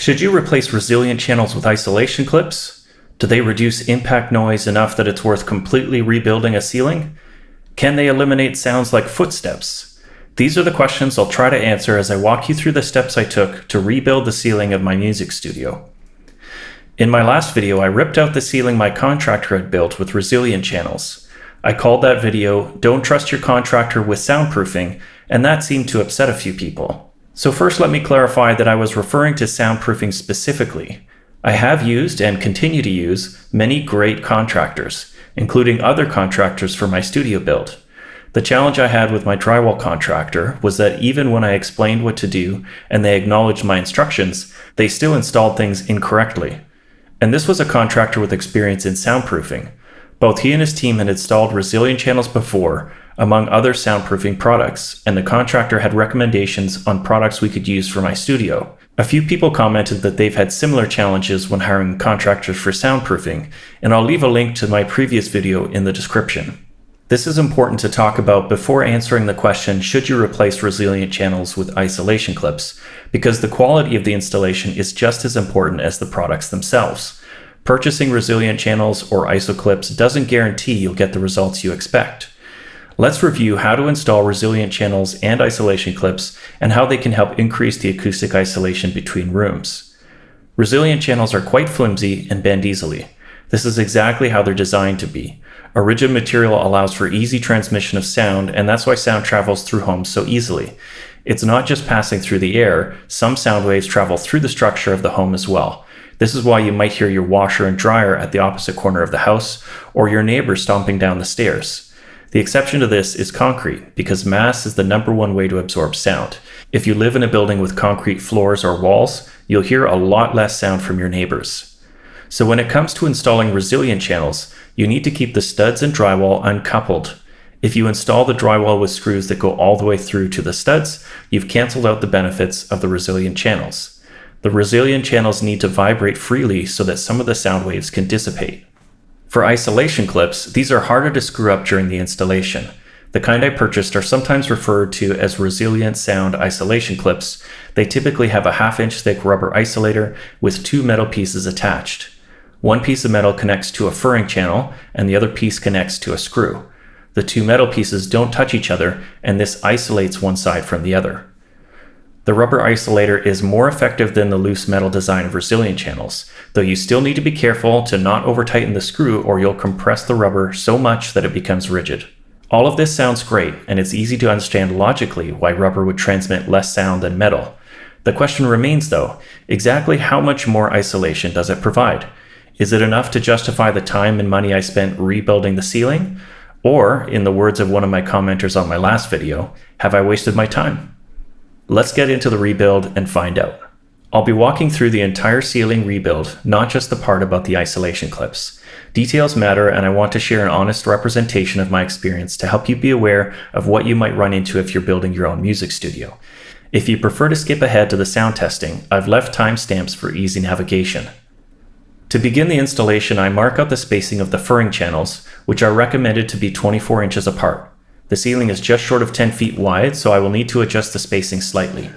Should you replace resilient channels with isolation clips? Do they reduce impact noise enough that it's worth completely rebuilding a ceiling? Can they eliminate sounds like footsteps? These are the questions I'll try to answer as I walk you through the steps I took to rebuild the ceiling of my music studio. In my last video, I ripped out the ceiling my contractor had built with resilient channels. I called that video, "Don't Trust Your Contractor with Soundproofing," and that seemed to upset a few people. So first let me clarify that I was referring to soundproofing specifically. I have used and continue to use many great contractors, including other contractors for my studio build. The challenge I had with my drywall contractor was that even when I explained what to do and they acknowledged my instructions, they still installed things incorrectly. And this was a contractor with experience in soundproofing. Both he and his team had installed resilient channels before, among other soundproofing products, and the contractor had recommendations on products we could use for my studio. A few people commented that they've had similar challenges when hiring contractors for soundproofing, and I'll leave a link to my previous video in the description. This is important to talk about before answering the question, should you replace resilient channels with isolation clips? Because the quality of the installation is just as important as the products themselves. Purchasing resilient channels or ISO clips doesn't guarantee you'll get the results you expect. Let's review how to install resilient channels and isolation clips and how they can help increase the acoustic isolation between rooms. Resilient channels are quite flimsy and bend easily. This is exactly how they're designed to be. A rigid material allows for easy transmission of sound, and that's why sound travels through homes so easily. It's not just passing through the air, some sound waves travel through the structure of the home as well. This is why you might hear your washer and dryer at the opposite corner of the house, or your neighbor stomping down the stairs. The exception to this is concrete, because mass is the #1 way to absorb sound. If you live in a building with concrete floors or walls, you'll hear a lot less sound from your neighbors. So when it comes to installing resilient channels, you need to keep the studs and drywall uncoupled. If you install the drywall with screws that go all the way through to the studs, you've canceled out the benefits of the resilient channels. The resilient channels need to vibrate freely so that some of the sound waves can dissipate. For isolation clips, these are harder to screw up during the installation. The kind I purchased are sometimes referred to as resilient sound isolation clips. They typically have a 1/2 inch thick rubber isolator with 2 metal pieces attached. One piece of metal connects to a furring channel and the other piece connects to a screw. The 2 metal pieces don't touch each other, and this isolates one side from the other. The rubber isolator is more effective than the loose metal design of resilient channels, though you still need to be careful to not over-tighten the screw or you'll compress the rubber so much that it becomes rigid. All of this sounds great, and it's easy to understand logically why rubber would transmit less sound than metal. The question remains though, exactly how much more isolation does it provide? Is it enough to justify the time and money I spent rebuilding the ceiling? Or, in the words of one of my commenters on my last video, have I wasted my time? Let's get into the rebuild and find out. I'll be walking through the entire ceiling rebuild, not just the part about the isolation clips. Details matter, and I want to share an honest representation of my experience to help you be aware of what you might run into if you're building your own music studio. If you prefer to skip ahead to the sound testing, I've left timestamps for easy navigation. To begin the installation, I mark out the spacing of the furring channels, which are recommended to be 24 inches apart. The ceiling is just short of 10 feet wide, so I will need to adjust the spacing slightly.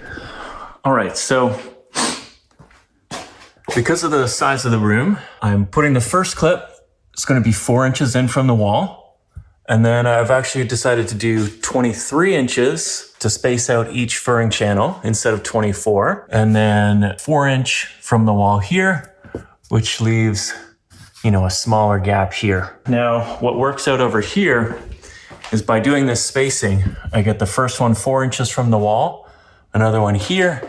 All right, so because of the size of the room, I'm putting the first clip, it's going to be 4 inches in from the wall. And then I've actually decided to do 23 inches to space out each furring channel instead of 24. And then 4 inch from the wall here, which leaves, a smaller gap here. Now, what works out over here is by doing this spacing, I get the first one 4 inches from the wall, another one here,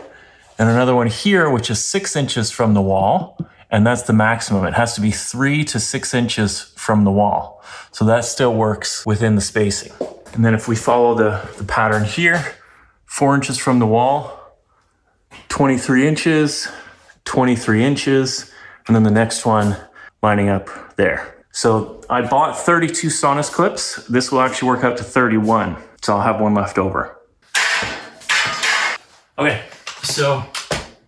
and another one here, which is 6 inches from the wall, and that's the maximum. It has to be 3 to 6 inches from the wall. So that still works within the spacing. And then if we follow the pattern here, 4 inches from the wall, 23 inches, 23 inches, and then the next one lining up there. So I bought 32 Sonus clips. This will actually work out to 31, so I'll have one left over. Okay, so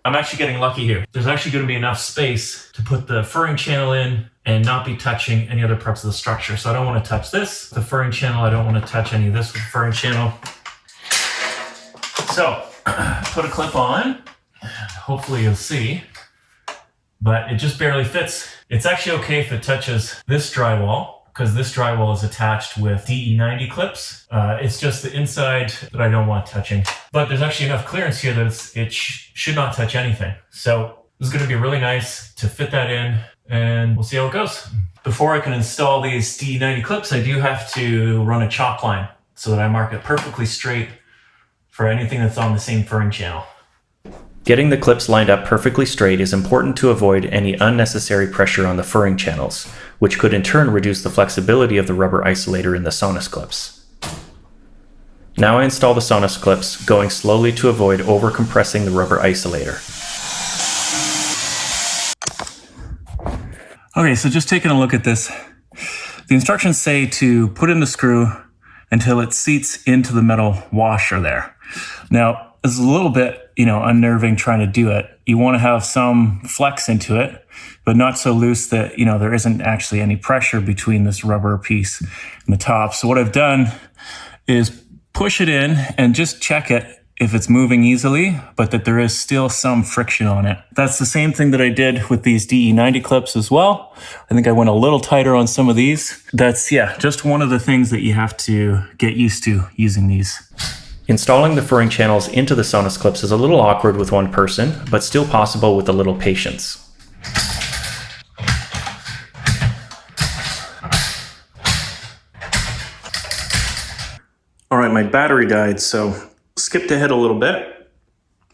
I'm actually getting lucky here. There's actually going to be enough space to put the furring channel in and not be touching any other parts of the structure. So I don't want to touch this. The furring channel, I don't want to touch any of this with the furring channel. So put a clip on and hopefully you'll see, but it just barely fits. It's actually okay if it touches this drywall, because this drywall is attached with DE90 clips. It's just the inside that I don't want touching. But there's actually enough clearance here that it should not touch anything. So this is gonna be really nice to fit that in, and we'll see how it goes. Before I can install these DE90 clips, I do have to run a chalk line so that I mark it perfectly straight for anything that's on the same furring channel. Getting the clips lined up perfectly straight is important to avoid any unnecessary pressure on the furring channels, which could in turn reduce the flexibility of the rubber isolator in the Sonus clips. Now I install the Sonus clips, going slowly to avoid over-compressing the rubber isolator. Okay, so just taking a look at this. The instructions say to put in the screw until it seats into the metal washer there. Now, it's a little bit, unnerving trying to do it. You want to have some flex into it, but not so loose that, there isn't actually any pressure between this rubber piece and the top. So what I've done is push it in and just check it if it's moving easily, but that there is still some friction on it. That's the same thing that I did with these DE90 clips as well. I think I went a little tighter on some of these. That's, just one of the things that you have to get used to using these. Installing the furring channels into the Sonus clips is a little awkward with one person, but still possible with a little patience. All right, my battery died, so skipped ahead a little bit.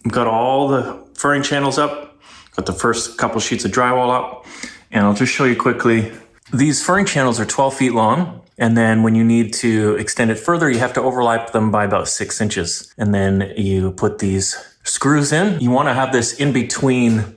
Got all the furring channels up, got the first couple sheets of drywall up, and I'll just show you quickly. These furring channels are 12 feet long. And then when you need to extend it further, you have to overlap them by about 6 inches. And then you put these screws in. You want to have this in between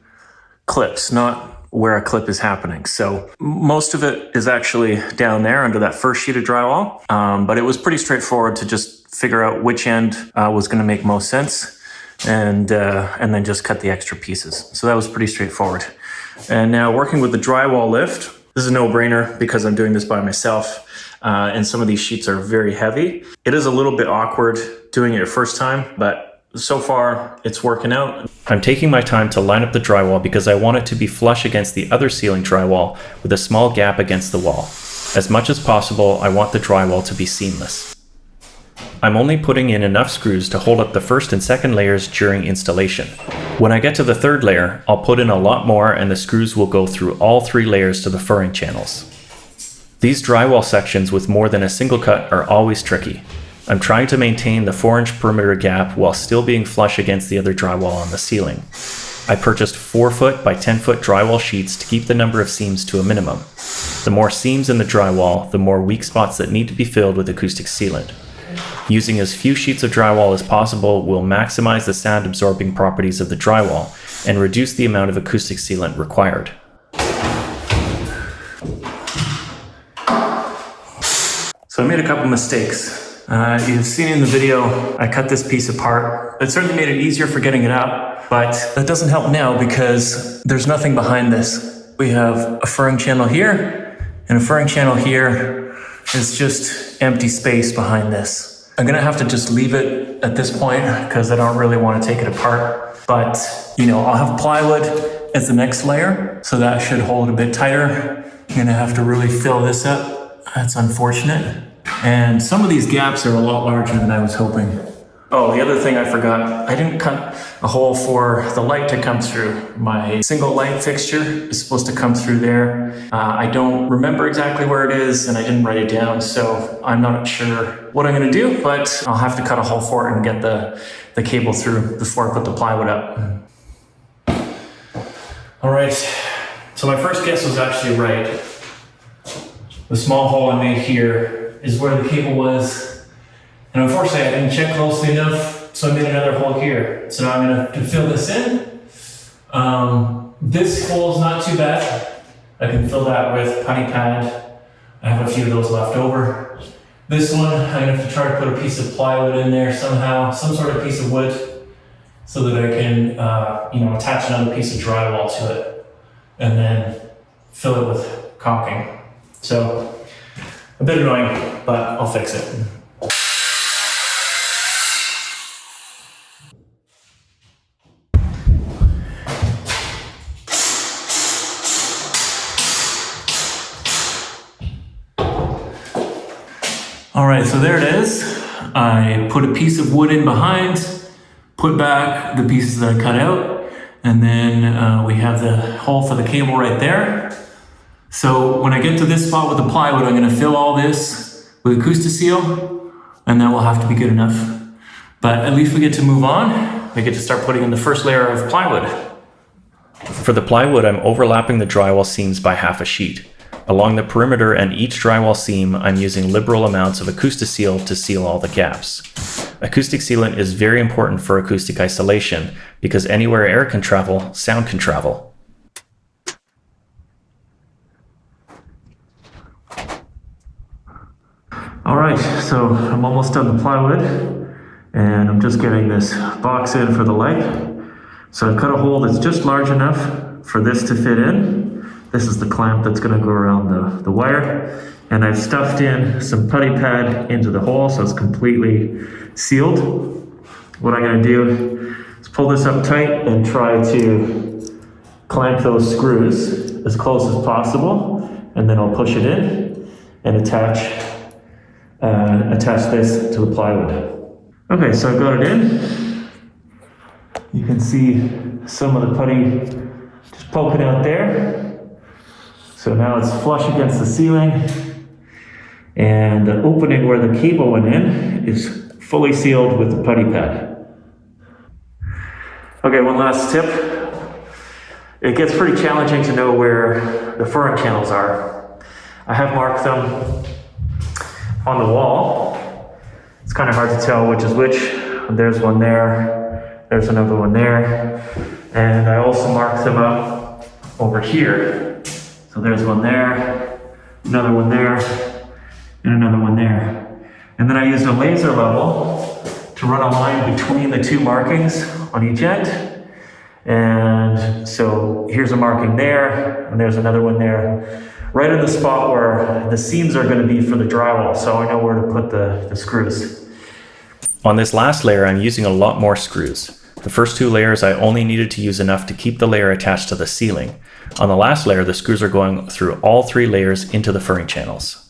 clips, not where a clip is happening. So most of it is actually down there under that first sheet of drywall. But it was pretty straightforward to just figure out which end was going to make most sense, and then just cut the extra pieces. So that was pretty straightforward. And now working with the drywall lift, this is a no-brainer because I'm doing this by myself. And some of these sheets are very heavy. It is a little bit awkward doing it your first time, but so far it's working out. I'm taking my time to line up the drywall because I want it to be flush against the other ceiling drywall with a small gap against the wall. As much as possible, I want the drywall to be seamless. I'm only putting in enough screws to hold up the first and second layers during installation. When I get to the third layer, I'll put in a lot more and the screws will go through all 3 layers to the furring channels. These drywall sections with more than a single cut are always tricky. I'm trying to maintain the 4-inch perimeter gap while still being flush against the other drywall on the ceiling. I purchased 4-foot by 10-foot drywall sheets to keep the number of seams to a minimum. The more seams in the drywall, the more weak spots that need to be filled with acoustic sealant. Using as few sheets of drywall as possible will maximize the sound absorbing properties of the drywall and reduce the amount of acoustic sealant required. So I made a couple mistakes. You've seen in the video, I cut this piece apart. It certainly made it easier for getting it up, but that doesn't help now because there's nothing behind this. We have a furring channel here and a furring channel here. It's just empty space behind this. I'm gonna have to just leave it at this point because I don't really want to take it apart. But, I'll have plywood as the next layer, so that should hold it a bit tighter. I'm gonna have to really fill this up. That's unfortunate. And some of these gaps are a lot larger than I was hoping. Oh, the other thing I forgot, I didn't cut a hole for the light to come through. My single light fixture is supposed to come through there. I don't remember exactly where it is and I didn't write it down, so I'm not sure what I'm gonna do, but I'll have to cut a hole for it and get the cable through before I put the plywood up. All right, so my first guess was actually right. The small hole I made here is where the cable was. And unfortunately, I didn't check closely enough, so I made another hole here. So now I'm gonna fill this in. This hole is not too bad. I can fill that with putty pad. I have a few of those left over. This one, I'm gonna have to try to put a piece of plywood in there somehow, some sort of piece of wood, so that I can, attach another piece of drywall to it, and then fill it with caulking. So, a bit annoying, but I'll fix it. All right, so there it is. I put a piece of wood in behind, put back the pieces that I cut out, and then we have the hole for the cable right there. So when I get to this spot with the plywood, I'm gonna fill all this with Acoustic Seal, and that will have to be good enough. But at least we get to move on. We get to start putting in the first layer of plywood. For the plywood, I'm overlapping the drywall seams by half a sheet. Along the perimeter and each drywall seam, I'm using liberal amounts of Acoustic Seal to seal all the gaps. Acoustic sealant is very important for acoustic isolation because anywhere air can travel, sound can travel. All right, so I'm almost done the plywood and I'm just getting this box in for the light. So I've cut a hole that's just large enough for this to fit in. This is the clamp that's going to go around the wire. And I've stuffed in some putty pad into the hole so it's completely sealed. What I'm going to do is pull this up tight and try to clamp those screws as close as possible. And then I'll push it in and attach this to the plywood. Okay, so I've got it in. You can see some of the putty just poking out there. So now it's flush against the ceiling, and the opening where the cable went in is fully sealed with the putty pad. Okay, one last tip. It gets pretty challenging to know where the furring channels are. I have marked them on the wall. It's kind of hard to tell which is which. There's one there, there's another one there, and I also marked them up over here. So there's one there, another one there, and another one there. And then I used a laser level to run a line between the two markings on each end. And so here's a marking there, and there's another one there, right in the spot where the seams are going to be for the drywall, so I know where to put the screws. On this last layer, I'm using a lot more screws. The first two layers, I only needed to use enough to keep the layer attached to the ceiling. On the last layer, the screws are going through all three layers into the furring channels.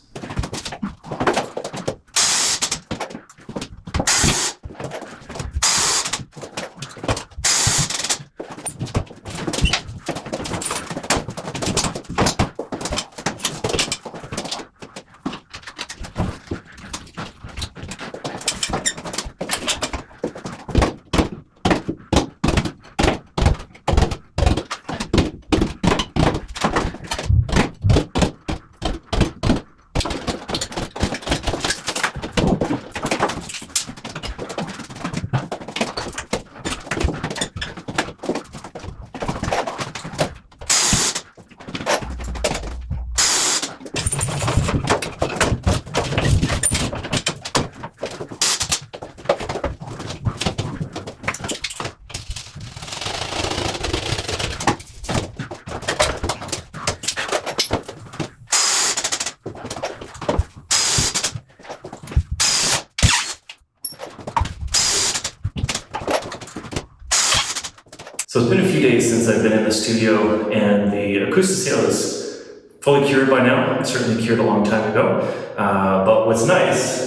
So it's been a few days since I've been in the studio, and the Acoustic Seal is fully cured by now. It certainly cured a long time ago. But what's nice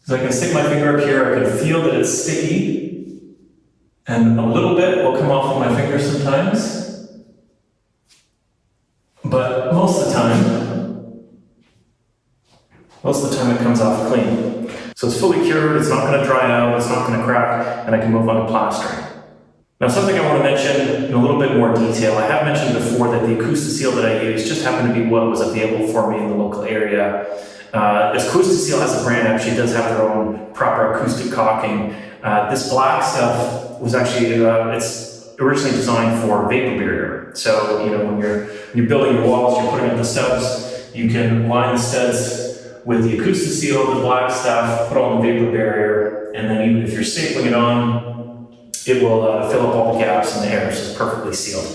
is I can stick my finger up here, I can feel that it's sticky, and a little bit will come off of my finger sometimes. But most of the time it comes off clean. So it's fully cured, it's not going to dry out, it's not going to crack, and I can move on to plastering. Now, something I want to mention in a little bit more detail. I have mentioned before that the Acoustic Seal that I use just happened to be what was available for me in the local area. Acoustic Seal has a brand, actually does have their own proper acoustic caulking. This black stuff was actually, it's originally designed for vapor barrier. So, you know, when you're building your walls, you're putting in the studs, you can line the studs with the Acoustic Seal, the black stuff, put on the vapor barrier, and then even if you're stapling it on, it will fill up all the gaps in the air, so it's perfectly sealed.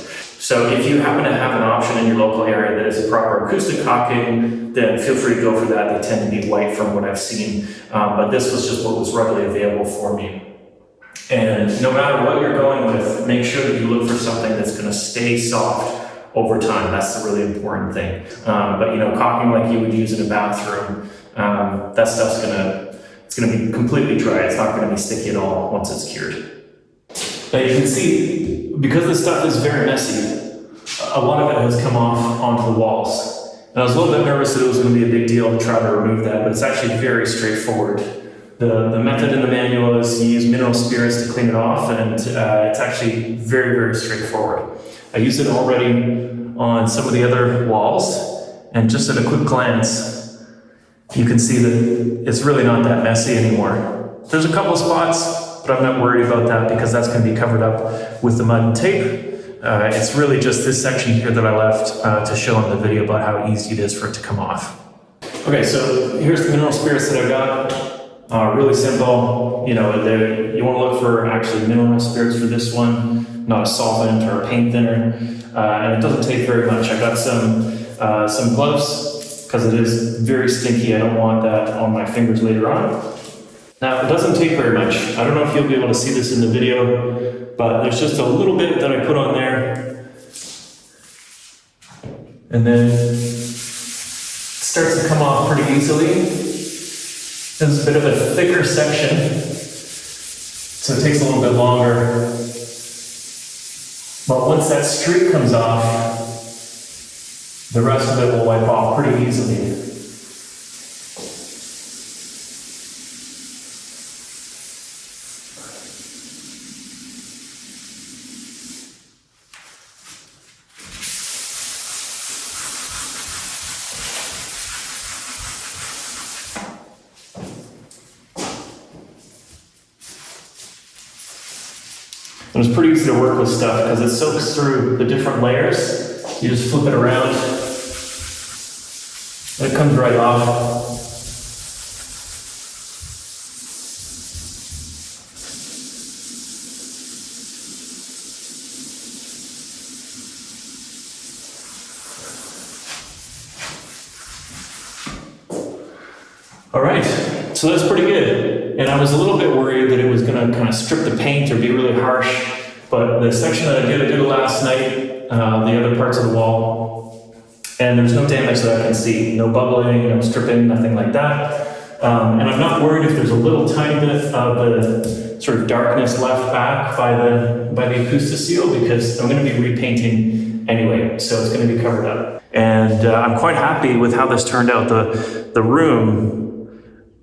So if you happen to have an option in your local area that is a proper acoustic caulking, then feel free to go for that. They tend to be white from what I've seen, but this was just what was readily available for me. And no matter what you're going with, make sure that you look for something that's going to stay soft over time. That's the really important thing. But you know, caulking like you would use in a bathroom that stuff's gonna be completely dry. It's not gonna be sticky at all once it's cured. Now you can see, because this stuff is very messy, a lot of it has come off onto the walls. And I was a little bit nervous that it was gonna be a big deal to try to remove that, but it's actually very straightforward. The method in the manual is you use mineral spirits to clean it off, and it's actually very, very straightforward. I used it already on some of the other walls, and just at a quick glance, you can see that it's really not that messy anymore. There's a couple of spots, but I'm not worried about that because that's going to be covered up with the mud and tape. It's really just this section here that I left to show in the video about how easy it is for it to come off. Okay, so here's the mineral spirits that I've got. Really simple. You know, you want to look for actually mineral spirits for this one, not a solvent or a paint thinner. And it doesn't take very much. I got some gloves because it is very stinky. I don't want that on my fingers later on. Now, it doesn't take very much. I don't know if you'll be able to see this in the video, but there's just a little bit that I put on there. And then it starts to come off pretty easily. This is a bit of a thicker section, so it takes a little bit longer. But once that streak comes off, the rest of it will wipe off pretty easily. And it's pretty easy to work with stuff because it soaks through the different layers. You just flip it around and it comes right off. All right, so that's pretty good. And I was a little bit worried that it was going to kind of strip the paint or be really harsh, but the section that I did it last night, the other parts of the wall, and there's no damage that I can see. No bubbling, no stripping, nothing like that. And I'm not worried if there's a little tiny bit of the sort of darkness left back by the Acoustic Seal, because I'm going to be repainting anyway, so it's going to be covered up. And I'm quite happy with how this turned out. The room,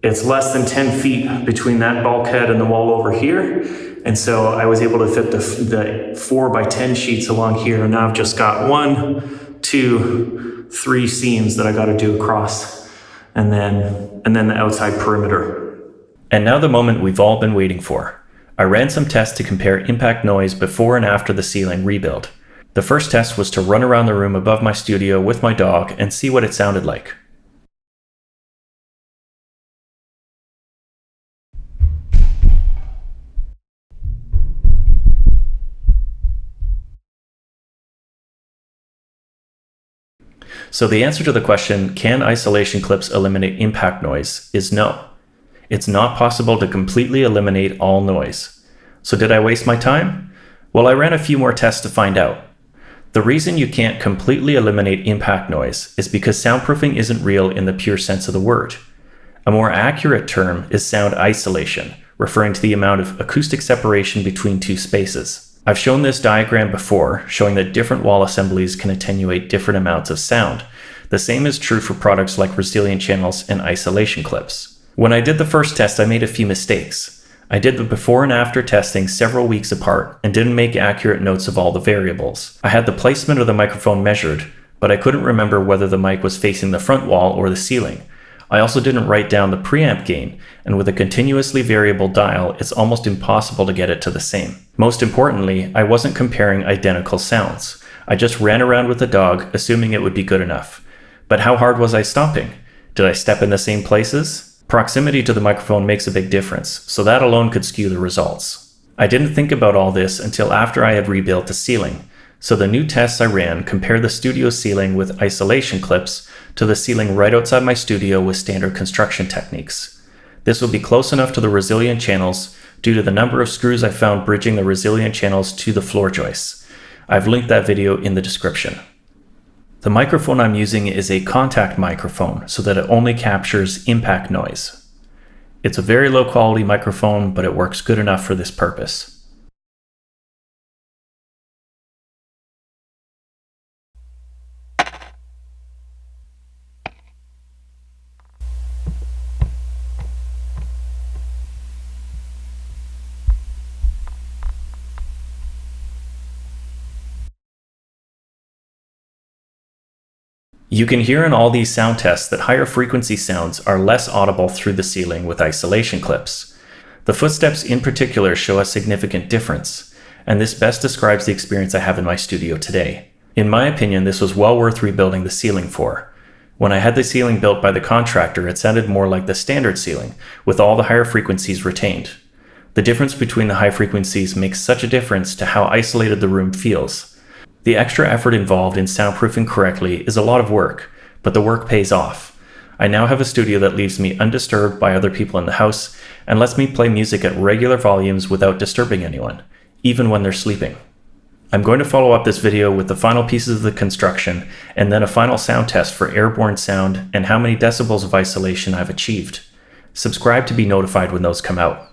it's less than 10 feet between that bulkhead and the wall over here. And so I was able to fit the 4 by 10 sheets along here. And now I've just got 1, 2, 3 seams that I got to do across, and then the outside perimeter. And now the moment we've all been waiting for. I ran some tests to compare impact noise before and after the ceiling rebuild. The first test was to run around the room above my studio with my dog and see what it sounded like. So the answer to the question, can isolation clips eliminate impact noise, is no. It's not possible to completely eliminate all noise. So did I waste my time? Well, I ran a few more tests to find out. The reason you can't completely eliminate impact noise is because soundproofing isn't real in the pure sense of the word. A more accurate term is sound isolation, referring to the amount of acoustic separation between two spaces. I've shown this diagram before, showing that different wall assemblies can attenuate different amounts of sound. The same is true for products like resilient channels and isolation clips. When I did the first test, I made a few mistakes. I did the before and after testing several weeks apart and didn't make accurate notes of all the variables. I had the placement of the microphone measured, but I couldn't remember whether the mic was facing the front wall or the ceiling. I also didn't write down the preamp gain, and with a continuously variable dial, it's almost impossible to get it to the same. Most importantly, I wasn't comparing identical sounds. I just ran around with the dog, assuming it would be good enough. But how hard was I stopping? Did I step in the same places? Proximity to the microphone makes a big difference, so that alone could skew the results. I didn't think about all this until after I had rebuilt the ceiling. So the new tests I ran compared the studio ceiling with isolation clips to the ceiling right outside my studio with standard construction techniques. This will be close enough to the resilient channels due to the number of screws I found bridging the resilient channels to the floor joists. I've linked that video in the description. The microphone I'm using is a contact microphone so that it only captures impact noise. It's a very low quality microphone, but it works good enough for this purpose. You can hear in all these sound tests that higher frequency sounds are less audible through the ceiling with isolation clips. The footsteps in particular show a significant difference, and this best describes the experience I have in my studio today. In my opinion, this was well worth rebuilding the ceiling for. When I had the ceiling built by the contractor, it sounded more like the standard ceiling, with all the higher frequencies retained. The difference between the high frequencies makes such a difference to how isolated the room feels. The extra effort involved in soundproofing correctly is a lot of work, but the work pays off. I now have a studio that leaves me undisturbed by other people in the house and lets me play music at regular volumes without disturbing anyone, even when they're sleeping. I'm going to follow up this video with the final pieces of the construction and then a final sound test for airborne sound and how many decibels of isolation I've achieved. Subscribe to be notified when those come out.